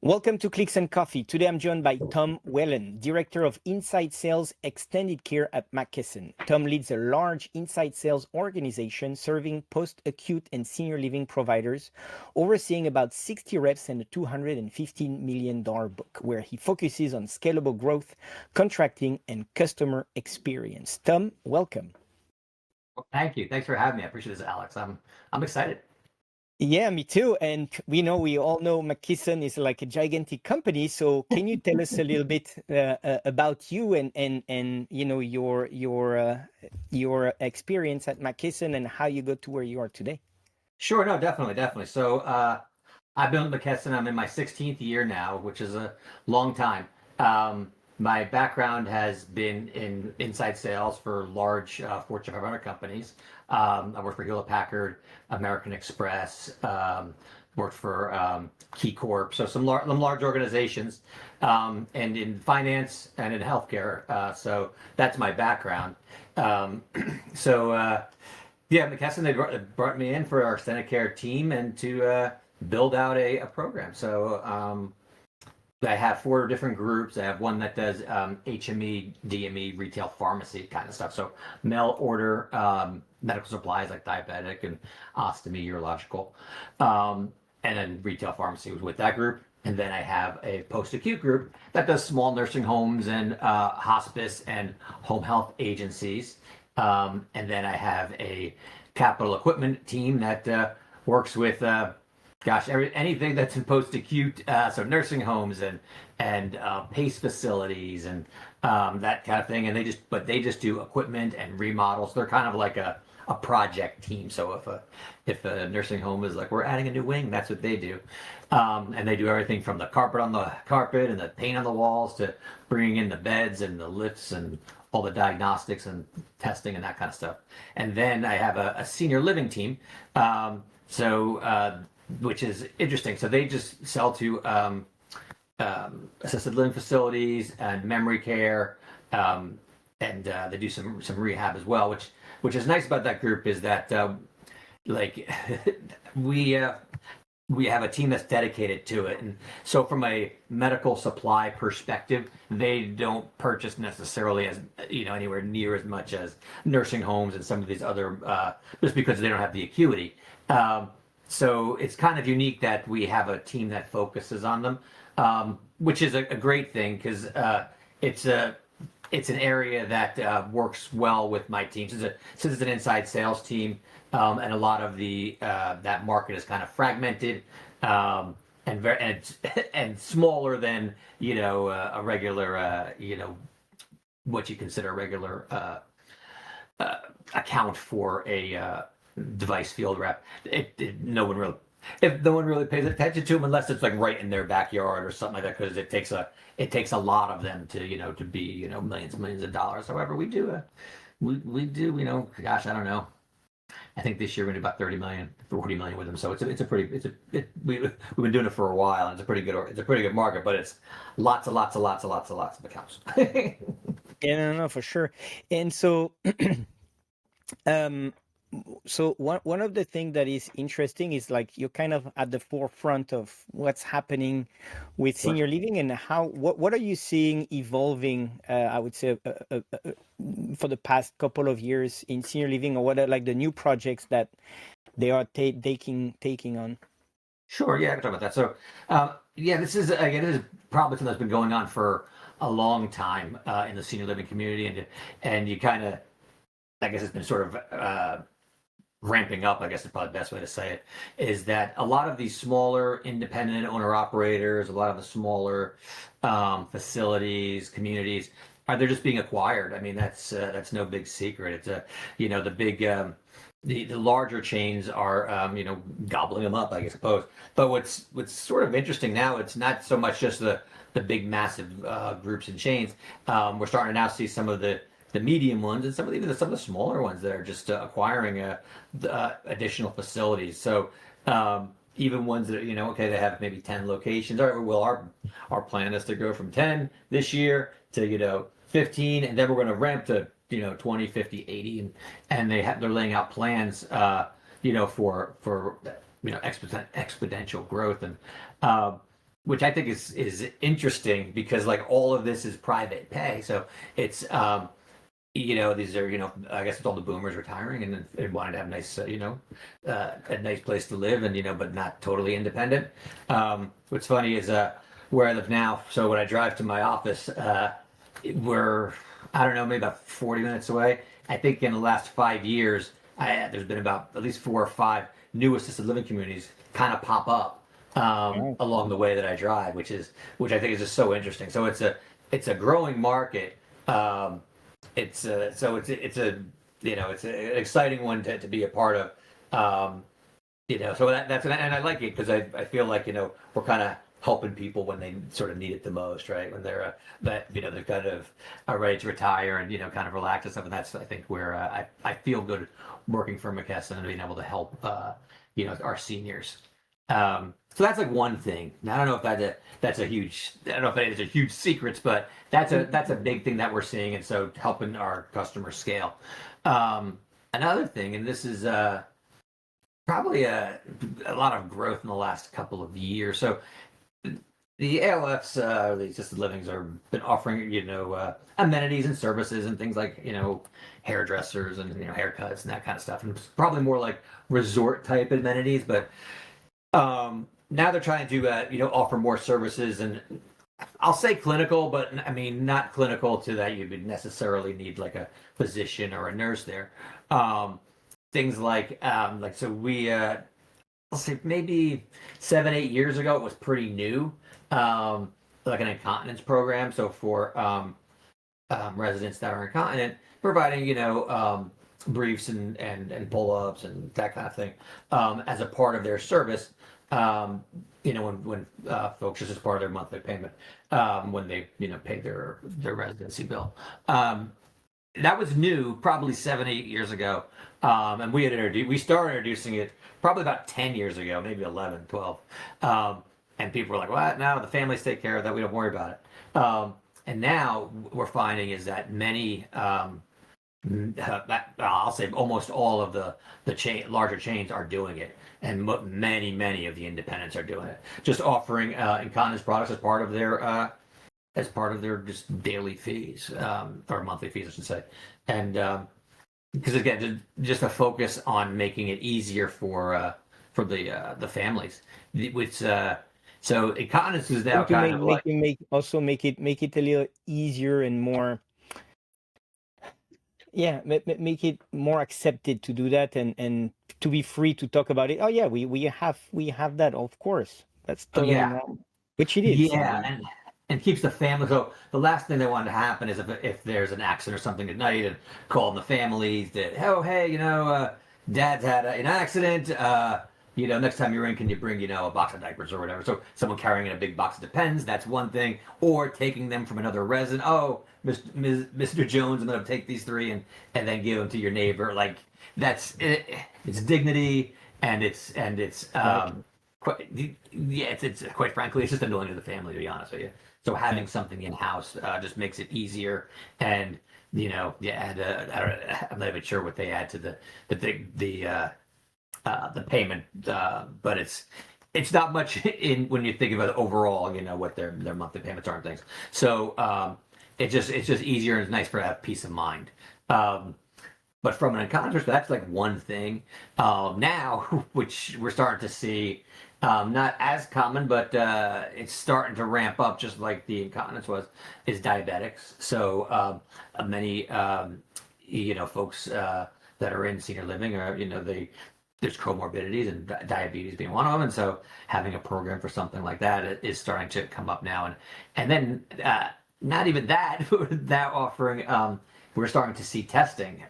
Welcome to Clicks and Coffee. Today I'm joined by Tom Whalen, Director of Inside Sales Extended Care at McKesson. Tom leads a large inside sales organization serving post-acute and senior living providers, overseeing about 60 reps and a $215 million book, where he focuses on scalable growth, contracting, and customer experience. Tom, welcome. Well, thank you. Thanks for having me. I appreciate this, Alex. I'm excited. Yeah, me too. And we all know McKesson is like a gigantic company. So can you tell us a little bit about you and your experience at McKesson and how you got to where you are today? Sure. No, definitely. So I've been with McKesson. I'm in my 16th year now, which is a long time. My background has been in inside sales for large Fortune 500 companies. I worked for Hewlett-Packard, American Express, worked for Key Corp, so some large organizations, and in finance and in healthcare. So that's my background. Yeah, McKesson, they brought me in for our extended care team and to build out a program. So I have 4 different groups. I have one that does HME, DME, retail pharmacy kind of stuff. So mail order medical supplies like diabetic and ostomy, urological. And then retail pharmacy was with that group. And then I have a post-acute group that does small nursing homes and hospice and home health agencies. And then I have a capital equipment team that works with anything that's in post-acute, so nursing homes and PACE facilities and that kind of thing. And they just do equipment and remodels. They're kind of like a project team. So if a nursing home is like, we're adding a new wing, that's what they do. And they do everything from the carpet on the carpet and the paint on the walls to bringing in the beds and the lifts and all the diagnostics and testing and that kind of stuff. And then I have a senior living team. Which is interesting. So they just sell to assisted living facilities and memory care, and they do some rehab as well. Which is nice about that group is that we have a team that's dedicated to it. And so from a medical supply perspective, they don't purchase necessarily as anywhere near as much as nursing homes and some of these other just because they don't have the acuity. So it's kind of unique that we have a team that focuses on them, which is a great thing because it's an area that works well with my team. Since it's an inside sales team, and a lot of that market is kind of fragmented and smaller than a regular what you consider a regular account for a device field rep. No one really pays attention to them unless it's like right in their backyard or something like that, because it takes a lot of them to be millions of dollars. However, we do gosh, I don't know. I think this year we're going to do about 40 million with them. So we've been doing it for a while, and it's a pretty good market, but it's lots of accounts. Yeah, no, for sure. And so so one of the things that is interesting is like you're kind of at the forefront of what's happening with senior living, and what are you seeing evolving, I would say, for the past couple of years in senior living, or what are like the new projects that they are taking on? Sure, yeah, I can talk about that. So this is probably something that's been going on for a long time in the senior living community, and you kind of, I guess it's been sort of ramping up, I guess is probably the best way to say it, is that a lot of these smaller independent owner operators, a lot of the smaller facilities, communities, they're just being acquired. I mean, that's no big secret. It's the big the larger chains are gobbling them up, I suppose. But what's sort of interesting now, it's not so much just the big massive groups and chains. We're starting to now see some of the medium ones and some of the smaller ones that are just acquiring additional facilities. So even ones that they have maybe 10 locations. All right, well, our plan is to go from 10 this year to 15, and then we're going to ramp to 20, 50, 80, and they're laying out plans for exponential growth. And which I think is interesting because like all of this is private pay. So it's these are I guess it's all the boomers retiring and wanted to have nice a nice place to live and but not totally independent. What's funny is where I live now. So when I drive to my office, we're I don't know maybe about 40 minutes away. I think in the last 5 years, there's been about at least 4 or 5 new assisted living communities kind of pop up along the way that I drive, which I think is just so interesting. So it's a growing market. It's an exciting one to be a part of. So that's and I like it because I feel like we're kind of helping people when they sort of need it the most, right? When they're they're kind of ready to retire and kind of relax and stuff. And that's I think where I feel good working for McKesson and being able to help our seniors. So that's like one thing. Now, I don't know if that's a huge. I don't know if that is a huge secrets, but that's a big thing that we're seeing, and so helping our customers scale. Another thing, and this is probably a lot of growth in the last couple of years. So the ALFs, the assisted livings, are been offering amenities and services and things like hairdressers and haircuts and that kind of stuff, and it's probably more like resort type amenities, but. Now they're trying to offer more services, and I'll say clinical, but I mean not clinical to that you would necessarily need like a physician or a nurse there. Things like so we I'll say maybe 7-8 years ago it was pretty new, like an incontinence program. So for residents that are incontinent, providing briefs and pull-ups and that kind of thing as a part of their service. When folks, just as part of their monthly payment, when they pay their residency bill. That was new, probably 7-8 years ago, and we started introducing it probably about 10 years ago, maybe 11, 12, and people were like, "What? No, the families take care of that. We don't worry about it." And now we're finding is that many. I'll say almost all of the larger chains are doing it, and many of the independents are doing it. Just offering incontinence products as part of their just daily fees or monthly fees, I should say, and because again, just a focus on making it easier for the families, which so incontinence is now kind of like make it a little easier and more. Yeah, make it more accepted to do that and to be free to talk about it. Oh yeah, we have that, of course. That's totally wrong. Which it is. Yeah, and keeps the family. So the last thing they want to happen is if there's an accident or something at night, and calling the families that hey dad's had an accident. Next time you're in, can you bring a box of diapers or whatever? So someone carrying in a big box of Depends, that's one thing. Or taking them from another resident. Oh, Mr. Jones, I'm going to take these 3 and then give them to your neighbor. Like that's it. It's dignity and it's quite frankly, it's just annoying to the family, to be honest with you. So having something in house just makes it easier. And I'm not even sure what they add to the payment, but it's not much in when you think about it overall. What their monthly payments are and things. So it's just easier and it's nice to have peace of mind. But from an incontinence, that's like one thing. Now, which we're starting to see, not as common, but it's starting to ramp up, just like the incontinence was, is diabetics. So many folks that are in senior living are there's comorbidities and diabetes being one of them, and so having a program for something like that is starting to come up now, and then not even that, that offering, we're starting to see testing,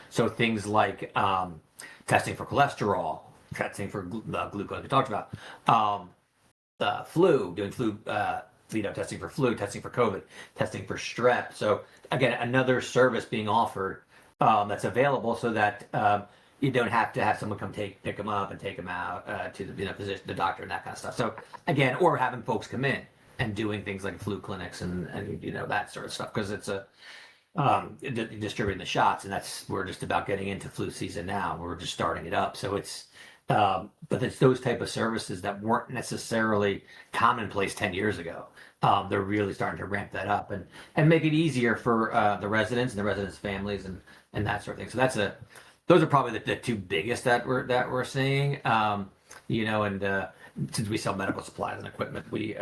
so things like testing for cholesterol, testing for glucose we talked about, flu, doing flu, testing for flu, testing for COVID, testing for strep. So again, another service being offered that's available so that you don't have to have someone come pick them up and take them out to the physician, the doctor, and that kind of stuff. So again, or having folks come in and doing things like flu clinics and that sort of stuff, because it's distributing the shots, and we're just about getting into flu season now. We're just starting it up, so it's But it's those type of services that weren't necessarily commonplace 10 years ago. They're really starting to ramp that up and make it easier for the residents and the residents' families and that sort of thing. So those are probably the two biggest that we're seeing. And since we sell medical supplies and equipment, we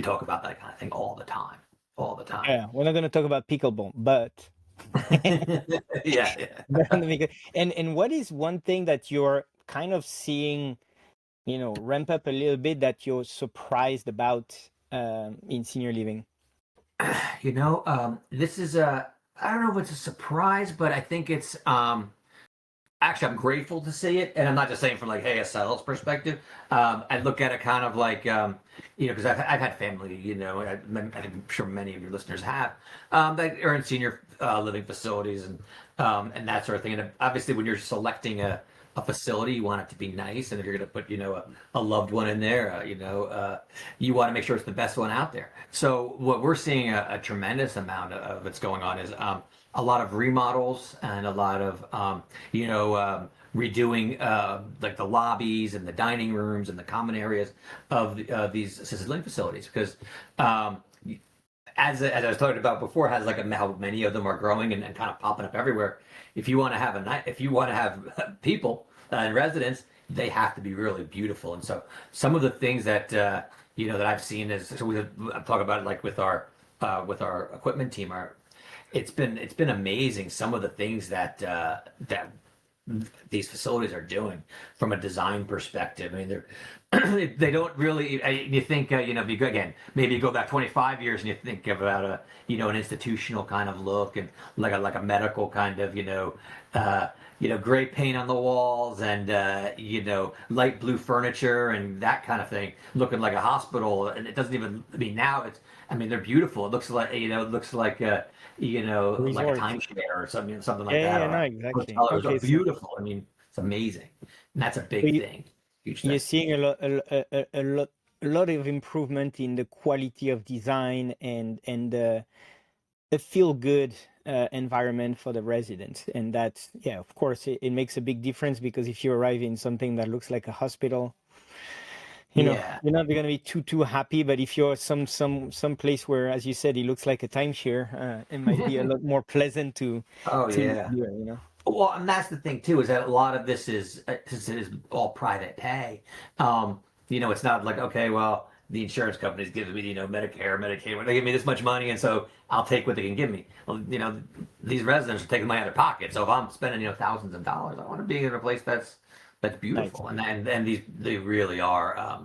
talk about that kind of thing all the time. Yeah, we're not going to talk about pickleball, but Yeah. and what is one thing that you're kind of seeing, ramp up a little bit that you're surprised about in senior living? This is I don't know if it's a surprise, but I think it's actually I'm grateful to see it, and I'm not just saying from like, hey, a sales perspective. I look at it kind of like, because I've had family, I'm sure many of your listeners have, that are in senior living facilities and that sort of thing. And obviously, when you're selecting a facility, you want it to be nice, and if you're going to put, a loved one in there, you want to make sure it's the best one out there. So what we're seeing a tremendous amount of what's going on is a lot of remodels and a lot of redoing like the lobbies and the dining rooms and the common areas of these assisted living facilities, because as I was talking about before, has like how many of them are growing and kind of popping up everywhere. If you want to have people and residents, they have to be really beautiful. And so some of the things that that I've seen is, so I'm talking about it like with our equipment team, it's been amazing some of the things that these facilities are doing from a design perspective. I mean, they don't really. You think if you go again, maybe you go back 25 years and you think about an institutional kind of look and like a medical kind of gray paint on the walls and light blue furniture and that kind of thing, looking like a hospital. And it doesn't even. I mean, now they're beautiful. It looks like like a timeshare or something like that. Yeah, no, exactly. Colors Okay, are beautiful. I mean, it's amazing, and that's a big thing. Huge thing. You're seeing a lot of improvement in the quality of design and a feel good environment for the residents, and that's of course it makes a big difference, because if you arrive in something that looks like a hospital, you're not going to be too happy. But if you're some place where, as you said, it looks like a timeshare, it might be a lot more pleasant to hear. Well, and that's the thing too, is that a lot of this is since it is all private pay. It's not like, okay, well, the insurance company's giving me, Medicare, Medicaid, they give me this much money, and so I'll take what they can give me. Well, these residents are taking money out of their pocket. So if I'm spending, thousands of dollars, I want to be in a place that's beautiful, nice. And they really are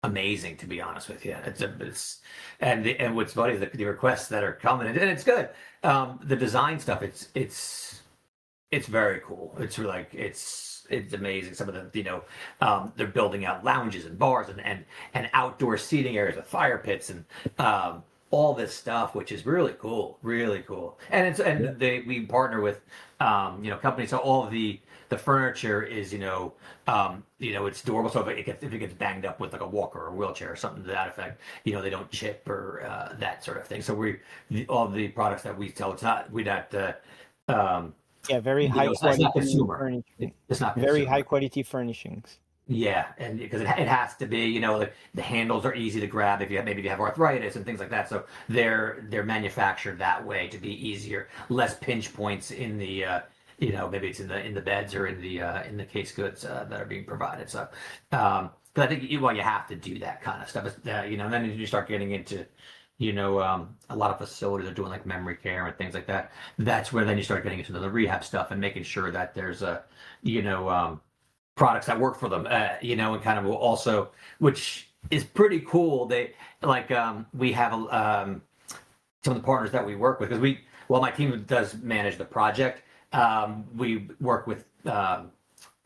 amazing, to be honest with you. And what's funny is the requests that are coming, and it's good. The design stuff, it's very cool. It's like it's amazing. Some of the they're building out lounges and bars and outdoor seating areas with fire pits and all this stuff, which is really cool, really cool. And we partner with companies, so all of the furniture is it's durable. So if it gets banged up with like a walker or a wheelchair or something to that effect, they don't chip or that sort of thing. So all the products that we sell, very high quality furnishing. It's not very high quality furnishings. Yeah, and because it has to be, the handles are easy to grab if you have arthritis and things like that. So they're manufactured that way to be easier, less pinch points in the maybe it's in the beds or in the case goods that are being provided. So, but I think you have to do that kind of stuff. And then you start getting into a lot of facilities are doing like memory care and things like that. That's where then you start getting into the rehab stuff and making sure that there's products that work for them, and kind of also, which is pretty cool. They we have some of the partners that we work with, because my team does manage the project. We work with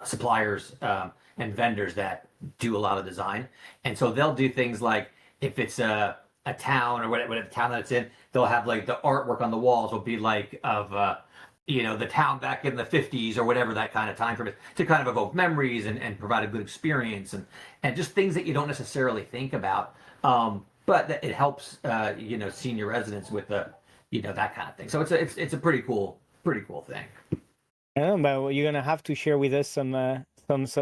suppliers and vendors that do a lot of design, and so they'll do things like if it's a town or whatever town that it's in, they'll have like the artwork on the walls will be like of the town back in the 50s or whatever, that kind of time frame, to kind of evoke memories and provide a good experience and just things that you don't necessarily think about, but that it helps senior residents with that kind of thing. So it's a pretty cool thing. But you're gonna have to share with us some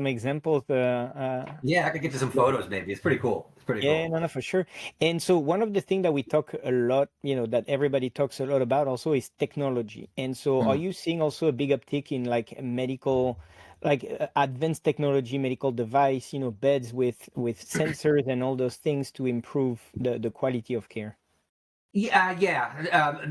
examples. Yeah, I could get you some photos maybe. It's pretty cool. It's pretty Yeah, cool. no, no, for sure. And so one of the things that we talk a lot, that everybody talks a lot about also is technology. And so are Mm. you seeing also a big uptick in like medical, like advanced technology, medical device, beds with sensors and all those things to improve the quality of care? Yeah, yeah.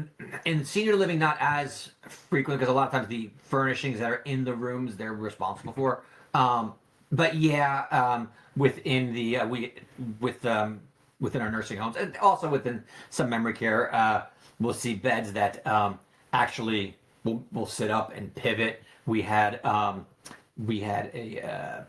In senior living, not as frequent because a lot of times the furnishings that are in the rooms they're responsible for. Um, but yeah, within the within our nursing homes and also within some memory care, we'll see beds that actually will sit up and pivot. We had a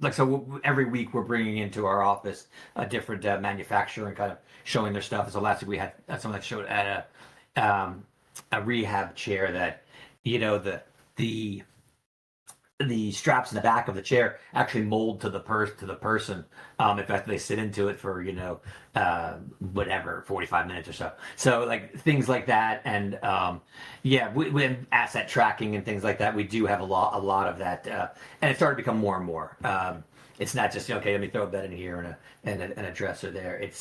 like so every week we're bringing into our office a different manufacturer and kind of showing their stuff. So last week we had someone that showed at a rehab chair that the the straps in the back of the chair actually mold to the person if after they sit into it for whatever 45 minutes or so. So like things like that, and yeah, with asset tracking and things like that, we do have a lot of that, and it's starting to become more and more. It's not just okay, let me throw a bed in here and a dresser there. It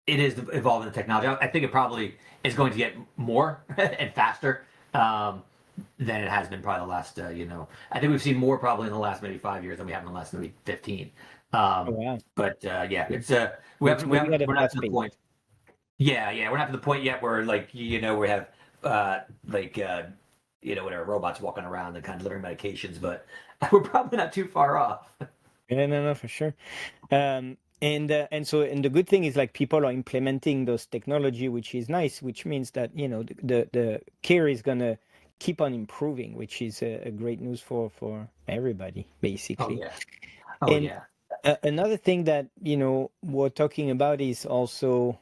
is evolving the technology. I think it probably is going to get more and faster. Than it has been probably the last, I think we've seen more probably in the last maybe 5 years than we have in the last maybe 15. Oh, wow. But yeah, it's It's moving at a we're not fast to the pace. point. Yeah, yeah, we're not to the point yet where like we have whatever robots walking around and kind of delivering medications, but we're probably not too far off. Yeah, no, no, for sure. And the good thing is like people are implementing those technology, which is nice, which means that the care is gonna keep on improving, which is a great news for everybody Oh basically. yeah, oh And yeah. another thing that we're talking about is also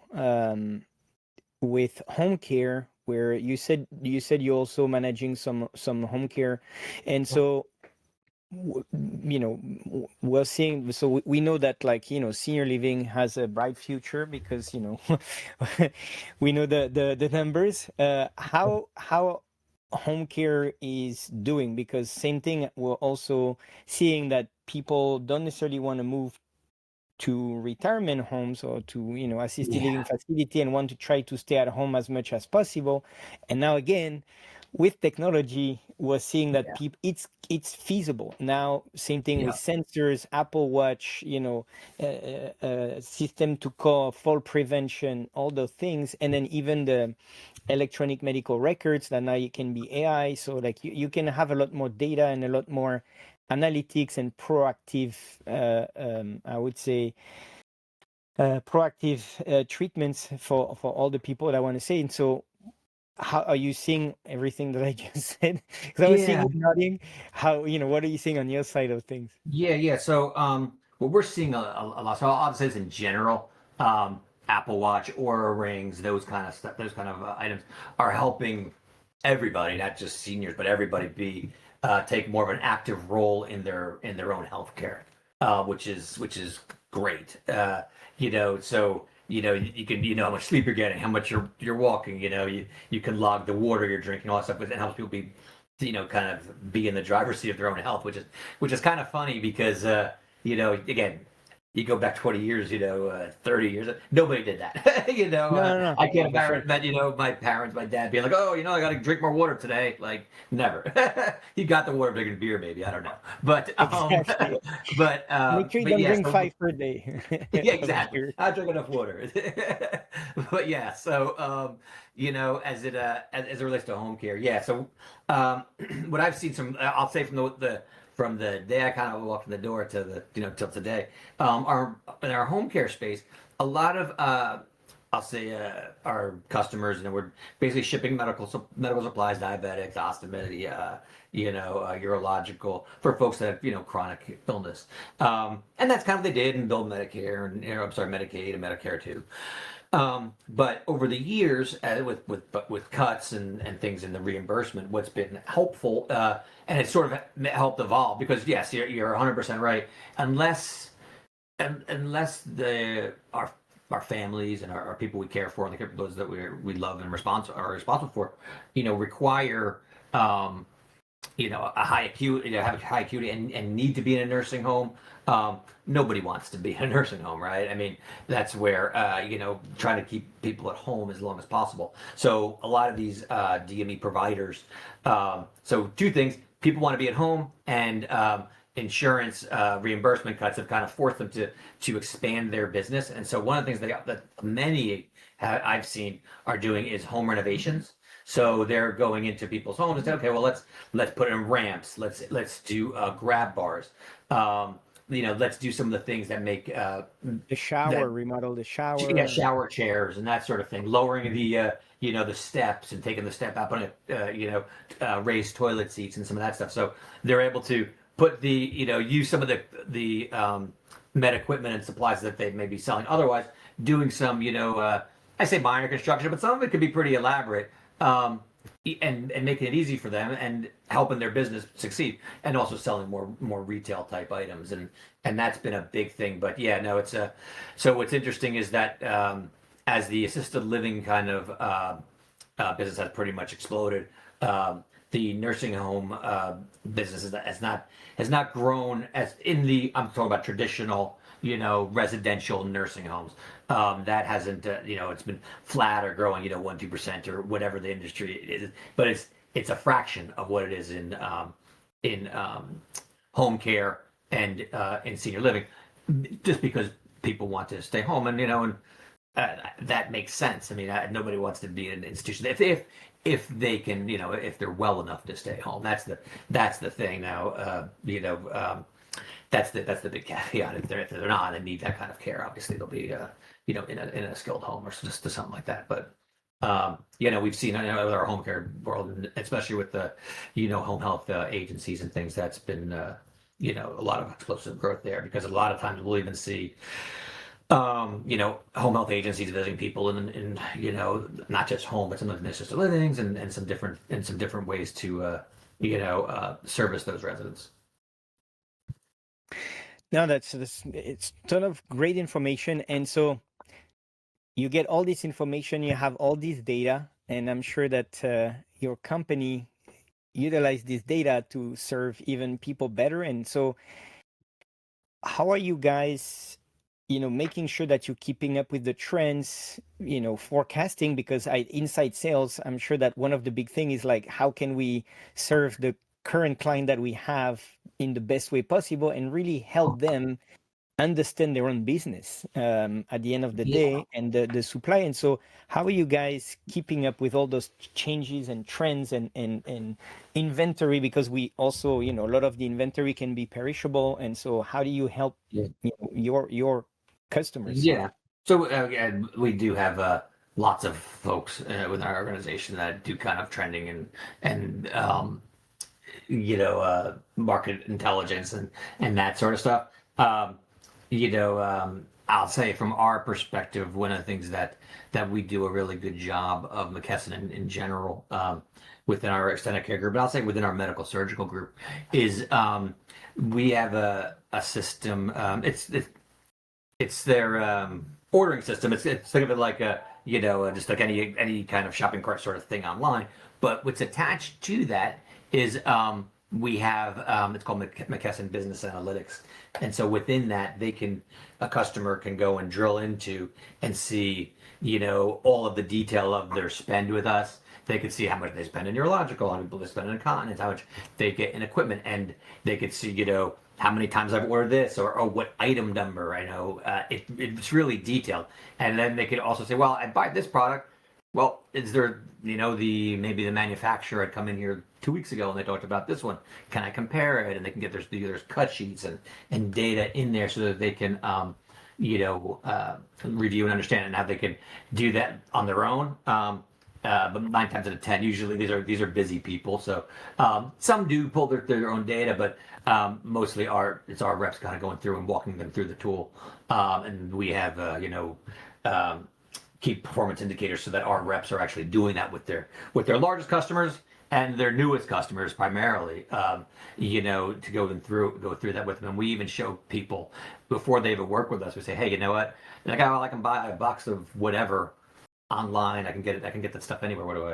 with home care, where you said you're also managing some home care, and so w- we're seeing, so we know that like senior living has a bright future because we know the numbers. How home care is doing, because same thing, we're also seeing that people don't necessarily want to move to retirement homes or to assisted living Yeah, facility and want to try to stay at home as much as possible. And now again, with technology, we're seeing that yeah, it's feasible now. Same thing with yeah, sensors, Apple Watch, system to call, fall prevention, all those things, and then even the electronic medical records that now you can be AI. So like you can have a lot more data and a lot more analytics and proactive, I would say, proactive treatments for all the people that I want to say. And so, how are you seeing everything that I just said? Because I was seeing yeah. you nodding. How what are you seeing on your side of things? Yeah, yeah. So, what we're seeing a lot. So, I'll say this in general. Apple Watch, Aura rings, those kind of stuff, those kind of items are helping everybody, not just seniors, but everybody be take more of an active role in their own healthcare, which is great. So you can how much sleep you're getting, how much you're walking. You can log the water you're drinking, all that stuff, but it helps people be kind of be in the driver's seat of their own health, which is kind of funny because again, you go back 20 years, 30 years, nobody did that. No, no, no, I can't for sure. imagine my parents, my dad being like, oh, I got to drink more water today. Like, never. He got the water drinking beer, maybe, I don't know. But Exactly. Make sure you but don't yeah, drink so 5 per day yeah, of exactly. beer. I drink enough water. But yeah, so as it relates to home care, yeah. So what I've seen I'll say from the day I kind of walked in the door to the till today, in our home care space, a lot of I'll say our customers, we're basically shipping medical supplies, diabetics, ostomy, urological for folks that have chronic illness, and that's kind of what they did and build Medicare and I'm sorry, Medicaid and Medicare too. But over the years, with cuts and things in the reimbursement, what's been helpful, and it's sort of helped evolve because yes, you're 100% right. Unless our families and our people we care for and those that we love and are responsible for, require a high acuity, have a high acuity and need to be in a nursing home. Nobody wants to be in a nursing home, right? I mean, that's where, trying to keep people at home as long as possible. So a lot of these DME providers, so two things, people want to be at home, and insurance reimbursement cuts have kind of forced them to expand their business. And so one of the things that many I've seen are doing is home renovations. So they're going into people's homes and say, okay, well, let's put in ramps. Let's do grab bars. Let's do some of the things that make the shower, remodel the shower. Yeah, shower chairs and that sort of thing. Lowering the steps and taking the step up on raised toilet seats and some of that stuff. So they're able to put use some of the med equipment and supplies that they may be selling otherwise, doing some I say minor construction, but some of it could be pretty elaborate. And making it easy for them and helping their business succeed, and also selling more retail type items, and that's been a big thing. But yeah, no, it's so what's interesting is that as the assisted living kind of business has pretty much exploded, the nursing home business has not grown as I'm talking about traditional residential nursing homes. That hasn't, it's been flat or growing, 1-2% or whatever the industry is, but it's a fraction of what it is in home care and in senior living, just because people want to stay home, and that makes sense. I mean, nobody wants to be in an institution if they can, if they're well enough to stay home. That's the thing now. That's the big caveat. If they're not and need that kind of care, obviously they'll be in a skilled home or just something like that. But we've seen with our home care world, especially with the home health agencies and things, that's been a lot of explosive growth there, because a lot of times we'll even see home health agencies visiting people in not just home, but some of the assisted livings and some different ways to service those residents. No, it's a ton of great information. And so you get all this information, you have all this data, and I'm sure that your company utilize this data to serve even people better. And so how are you guys, making sure that you're keeping up with the trends, forecasting? Because inside sales, I'm sure that one of the big thing is like, how can we serve the current client that we have in the best way possible and really help them understand their own business at the end of the day, and the supply. And so how are you guys keeping up with all those changes and trends and inventory? Because we also, a lot of the inventory can be perishable. And so how do you help your customers? Yeah. So we do have lots of folks within our organization that do kind of trending and market intelligence and that sort of stuff. I'll say from our perspective, one of the things that we do a really good job of, McKesson in general, within our extended care group, but I'll say within our medical surgical group, is we have a system. It's their ordering system. It's think of it like just like any kind of shopping cart sort of thing online. But what's attached to that is we have it's called McKesson Business Analytics, and so within that, a customer can go and drill into and see all of the detail of their spend with us. They could see how much they spend in urological, how much they spend in incontinence, how much they get in equipment, and they could see how many times I've ordered this, or what item number I know. It's really detailed, and then they could also say, well, I buy this product. Well, is there, maybe the manufacturer had come in here 2 weeks ago and they talked about this one. Can I compare it? And they can get there's cut sheets and data in there so that they can, review and understand it, and how they can do that on their own. But 9 times out of 10, usually these are busy people. So some do pull their own data, but mostly it's our reps kind of going through and walking them through the tool. And we have, key performance indicators so that our reps are actually doing that with their largest customers and their newest customers primarily, to go through that with them. And we even show people before they even work with us, we say, hey, you know what? They're like, oh, well, I can buy a box of whatever online. I can get it. I can get that stuff anywhere. Why do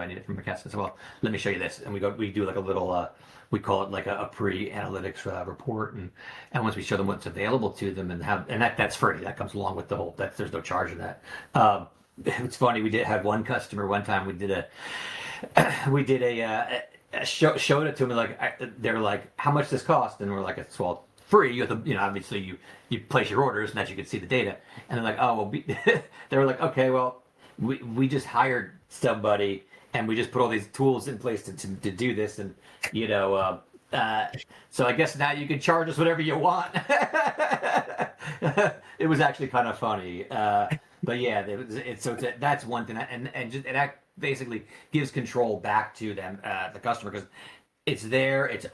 I need it from McKesson? So, well, let me show you this. And we do like a little, we call it like a pre-analytics report. And once we show them what's available to them and that's free. That comes along with the whole, there's no charge in that. It's funny. We had one customer one time, showed it to them. They're like, how much this cost? And we're like, it's, well, free. You have to, obviously you place your orders and that you can see the data. And they're like, oh, well, they were like, okay, well, we just hired somebody and we just put all these tools in place to do this. And, so I guess now you can charge us whatever you want. It was actually kind of funny. But yeah, that's one thing. And that basically gives control back to them, the customer, because it's there, it's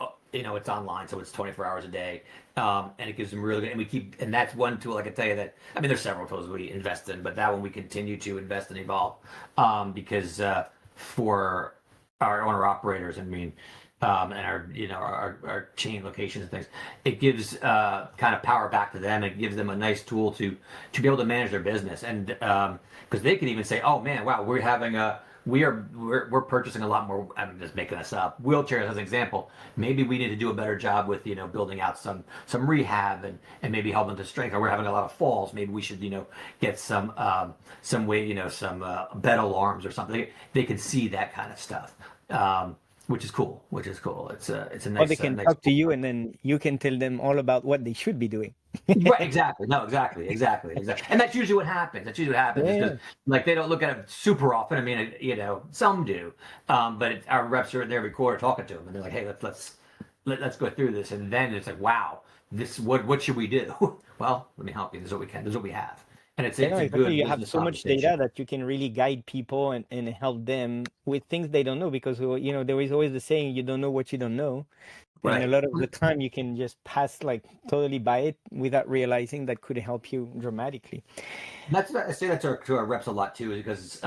online, so it's 24 hours a day, and it gives them really good. And that's one tool I can tell you that. I mean, there's several tools we invest in, but that one we continue to invest and evolve, because for our owner operators, and our chain locations and things, it gives kind of power back to them. It gives them a nice tool to be able to manage their business, and because they can even say, oh man, wow, we're purchasing a lot more. I'm just making this up. Wheelchairs as an example. Maybe we need to do a better job with building out some rehab and maybe helping to strengthen. Or we're having a lot of falls. Maybe we should get some way some bed alarms or something. They can see that kind of stuff, which is cool. It's a nice. Or they can talk to you, and then you can tell them all about what they should be doing. Right, exactly. No, exactly. And that's usually what happens. Yeah. Because they don't look at it super often. I mean, some do, but our reps are there every quarter talking to them, and they're like, "Hey, let's go through this." And then it's like, "Wow, what should we do?" Well, let me help you. This is what we can. This is what we have. And it's a good. You have so much data that you can really guide people and help them with things they don't know, because there is always the saying, you don't know what you don't know. Right. And a lot of the time you can just pass totally by it without realizing that could help you dramatically. I say that to our reps a lot too, because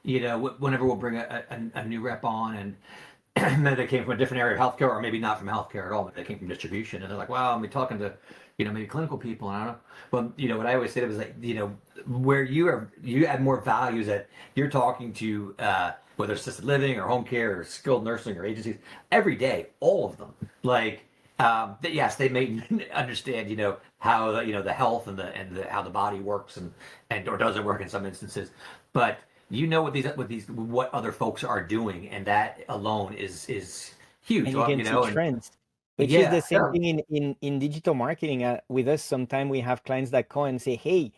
whenever we'll bring a new rep on, and maybe they came from a different area of healthcare, or maybe not from healthcare at all, but they came from distribution, and they're like, "Wow, I'm talking to maybe clinical people." And I don't know, but what I always say was where you add more value is that you're talking to whether it's assisted living or home care or skilled nursing or agencies every day, all of them. Yes, they may understand how the health and how the body works and or doesn't work in some instances, but what other folks are doing, and that alone is huge. And you can see trends. Which is the same thing in digital marketing. With us, sometimes we have clients that call and say, "Hey,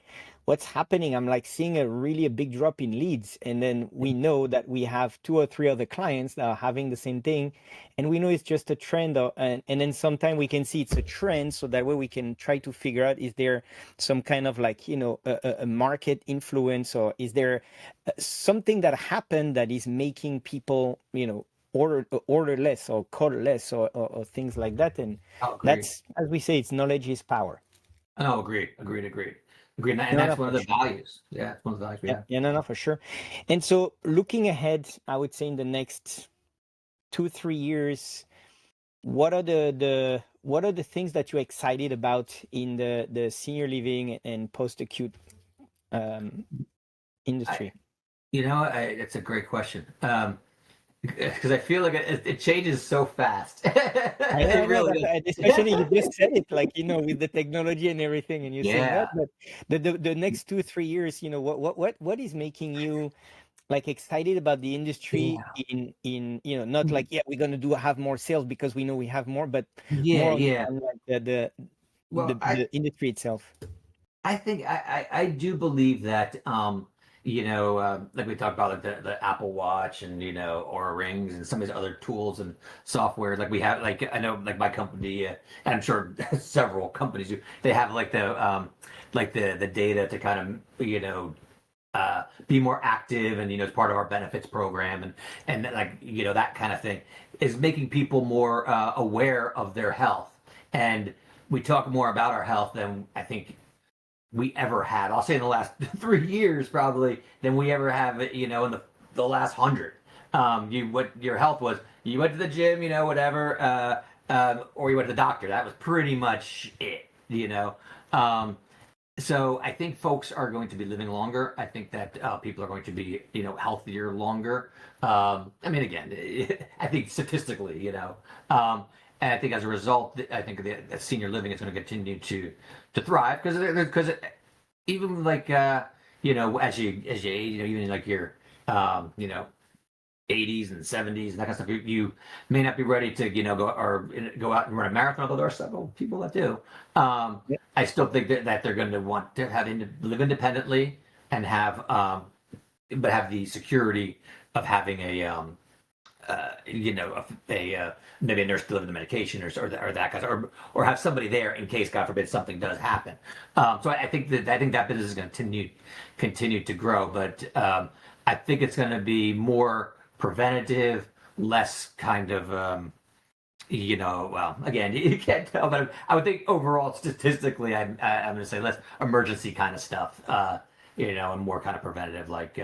what's happening? I'm seeing a big drop in leads." And then we know that we have 2 or 3 other clients that are having the same thing. And we know it's just a trend. And then sometimes we can see it's a trend. So that way we can try to figure out, is there some kind of a market influence, or is there something that happened that is making people, order less or call less or things like that. And that's, as we say, it's knowledge is power. Oh, agreed. And that's one of the values. Yeah, it's one of the values we have. Yeah, no, for sure. And so looking ahead, I would say in the next 2-3 years, what are the things that you're excited about in the senior living and post-acute industry? It's a great question. Because I feel like it changes so fast. I know, especially you just said it, with the technology and everything, and you say that. But the next 2-3 years, what is making you excited about the industry? In not we're gonna have more sales because we know we have more, but more on the industry itself. I think I do believe that. Like we talked about, the Apple Watch and Aura Rings and some of these other tools and software. We have I know my company, and I'm sure several companies do. They have the data to kind of be more active, and as part of our benefits program, and that kind of thing is making people more aware of their health. And we talk more about our health than I think we ever had. I'll say in the last 3 years probably, than we ever have in the last 100. What your health was, you went to the gym, whatever, or you went to the doctor. That was pretty much it. So I think folks are going to be living longer. I think that people are going to be, healthier longer. I mean, again, I think statistically, and I think as a result, I think the senior living is going to continue to thrive because even like as you age, even like your 80s and 70s and that kind of stuff, you may not be ready to go out and run a marathon, although there are several people that do. Yeah. I still think that they're going to want to live independently and but have the security of having maybe a nurse deliver the medication or that kind of, or have somebody there in case, God forbid, something does happen. So I think that business is going to continue to grow, but I think it's going to be more preventative, less kind of well, again, you can't tell, but I would think overall statistically, I'm going to say less emergency kind of stuff. And more kind of preventative, like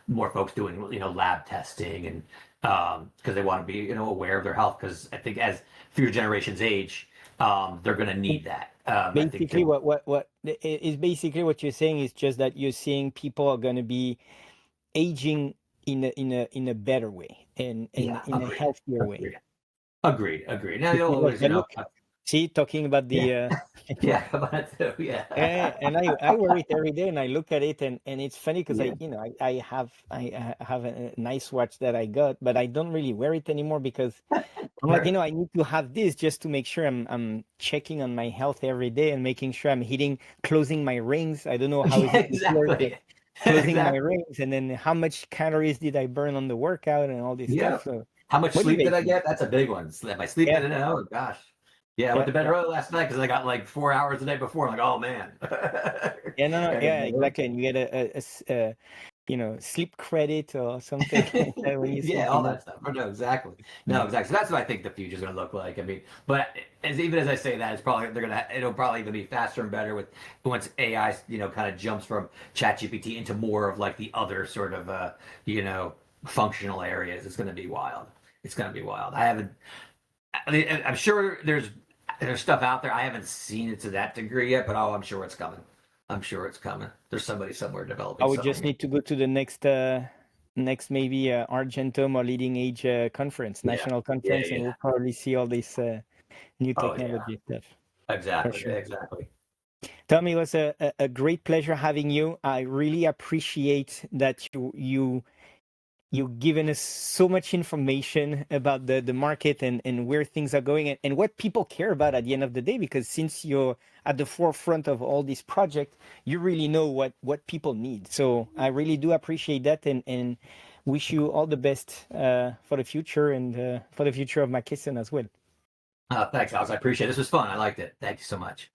more folks doing, lab testing and because they want to be, aware of their health. Because I think as future generations age, they're going to need that. Basically, what is basically what you're saying is just that you're seeing people are going to be aging in a better way and in a healthier way. Agreed. Now you always, see, talking about the yeah, about it too, yeah. and I wear it every day, and I look at it, and it's funny because I have a nice watch that I got, but I don't really wear it anymore because I'm like, I need to have this just to make sure I'm checking on my health every day and making sure I'm closing my rings. I don't know how is it exactly. closing my rings, and then how much calories did I burn on the workout and all this stuff. So how much sleep did I get? That's a big one. Am I sleeping? Oh gosh. Yeah, I went to bed early last night because I got like 4 hours the day before. I'm like, oh man. Exactly. And you get a sleep credit or something. Yeah, all that stuff. No, exactly. So that's what I think the future is going to look like. I mean, but even as I say that, it'll probably even be faster and better once AI, kind of jumps from ChatGPT into more of like the other sort of, functional areas. It's going to be wild. I'm sure there's stuff out there. I haven't seen it to that degree yet, but I'm sure it's coming. There's somebody somewhere developing. I would just need to go to the next maybe Argentum or Leading Age conference, national conference, and we'll probably see all this new technology stuff. Exactly. Sure. Exactly. Tom, it was a great pleasure having you. I really appreciate that you've given us so much information about the market and where things are going and what people care about at the end of the day, because since you're at the forefront of all these projects, you really know what people need. So I really do appreciate that and wish you all the best for the future and for the future of McKesson as well. Thanks, Alex. I appreciate it. This was fun. I liked it. Thank you so much.